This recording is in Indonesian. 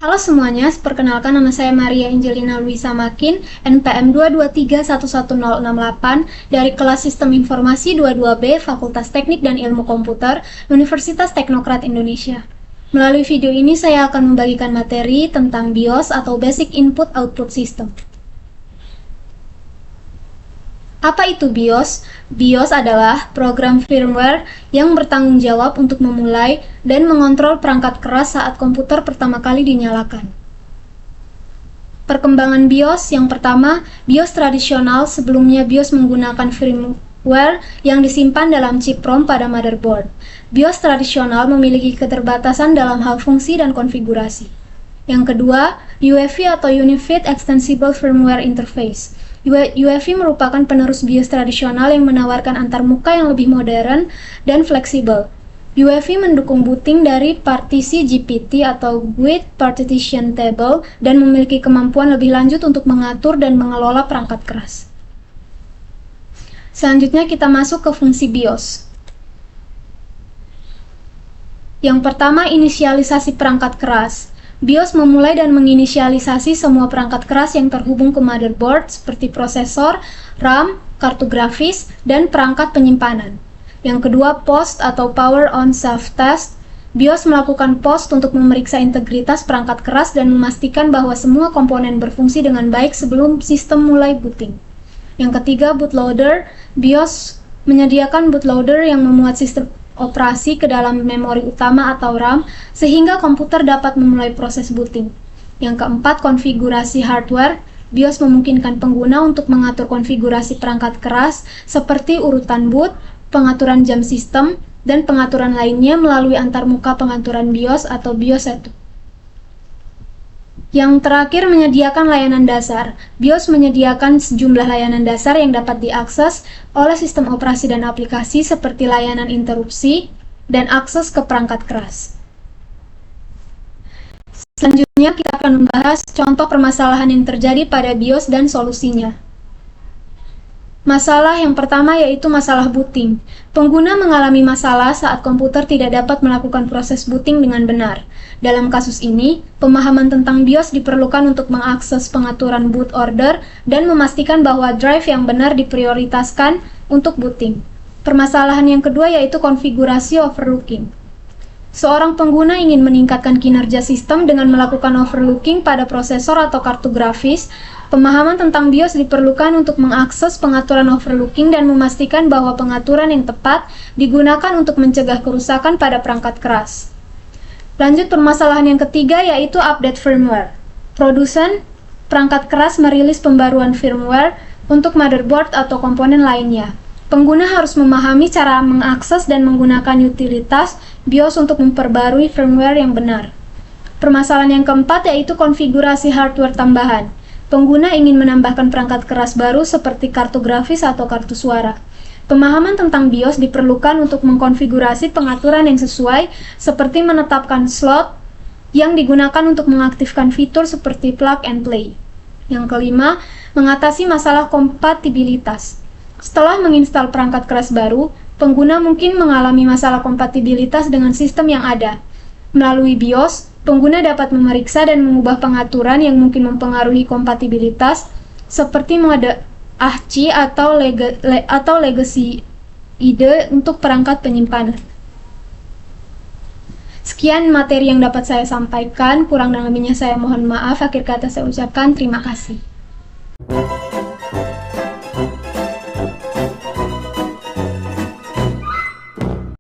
Halo semuanya, perkenalkan nama saya Maria Angelina Luisa Makin, NPM 223110068 dari kelas Sistem Informasi 22B Fakultas Teknik dan Ilmu Komputer, Universitas Teknokrat Indonesia. Melalui video ini saya akan membagikan materi tentang BIOS atau Basic Input Output System. Apa itu BIOS? BIOS adalah program firmware yang bertanggung jawab untuk memulai dan mengontrol perangkat keras saat komputer pertama kali dinyalakan. Perkembangan BIOS yang pertama, BIOS tradisional. Sebelumnya BIOS menggunakan firmware yang disimpan dalam chip ROM pada motherboard. BIOS tradisional memiliki keterbatasan dalam hal fungsi dan konfigurasi. Yang kedua, UEFI atau Unified Extensible Firmware Interface. UEFI merupakan penerus BIOS tradisional yang menawarkan antarmuka yang lebih modern dan fleksibel. UEFI mendukung booting dari partisi GPT atau Guide Partition Table dan memiliki kemampuan lebih lanjut untuk mengatur dan mengelola perangkat keras. Selanjutnya kita masuk ke fungsi BIOS. Yang pertama, inisialisasi perangkat keras. BIOS memulai dan menginisialisasi semua perangkat keras yang terhubung ke motherboard seperti prosesor, RAM, kartu grafis, dan perangkat penyimpanan. Yang kedua, POST atau Power On Self-Test. BIOS melakukan POST untuk memeriksa integritas perangkat keras dan memastikan bahwa semua komponen berfungsi dengan baik sebelum sistem mulai booting. Yang ketiga, bootloader. BIOS menyediakan bootloader yang memuat sistem operasi ke dalam memori utama atau RAM sehingga komputer dapat memulai proses booting. Yang keempat, konfigurasi hardware. BIOS memungkinkan pengguna untuk mengatur konfigurasi perangkat keras seperti urutan boot, pengaturan jam sistem, dan pengaturan lainnya melalui antarmuka pengaturan BIOS atau BIOS 1. Yang terakhir, menyediakan layanan dasar. BIOS menyediakan sejumlah layanan dasar yang dapat diakses oleh sistem operasi dan aplikasi seperti layanan interupsi dan akses ke perangkat keras. Selanjutnya, kita akan membahas contoh permasalahan yang terjadi pada BIOS dan solusinya. Masalah yang pertama yaitu masalah booting. Pengguna mengalami masalah saat komputer tidak dapat melakukan proses booting dengan benar. Dalam kasus ini, pemahaman tentang BIOS diperlukan untuk mengakses pengaturan boot order dan memastikan bahwa drive yang benar diprioritaskan untuk booting. Permasalahan yang kedua yaitu konfigurasi overlooking. Seorang pengguna ingin meningkatkan kinerja sistem dengan melakukan overlooking pada prosesor atau kartu grafis. Pemahaman tentang BIOS diperlukan untuk mengakses pengaturan overlooking dan memastikan bahwa pengaturan yang tepat digunakan untuk mencegah kerusakan pada perangkat keras. Lanjut, permasalahan yang ketiga yaitu update firmware. Produsen perangkat keras merilis pembaruan firmware untuk motherboard atau komponen lainnya. Pengguna harus memahami cara mengakses dan menggunakan utilitas BIOS untuk memperbarui firmware yang benar. Permasalahan yang keempat yaitu konfigurasi hardware tambahan. Pengguna ingin menambahkan perangkat keras baru seperti kartu grafis atau kartu suara. Pemahaman tentang BIOS diperlukan untuk mengkonfigurasi pengaturan yang sesuai, seperti menetapkan slot yang digunakan untuk mengaktifkan fitur seperti plug and play. Yang kelima, mengatasi masalah kompatibilitas. Setelah menginstal perangkat keras baru, pengguna mungkin mengalami masalah kompatibilitas dengan sistem yang ada. Melalui BIOS, pengguna dapat memeriksa dan mengubah pengaturan yang mungkin mempengaruhi kompatibilitas, seperti mode AHCI atau legacy IDE untuk perangkat penyimpanan. Sekian materi yang dapat saya sampaikan, kurang dan lebihnya saya mohon maaf. Akhir kata saya ucapkan terima kasih.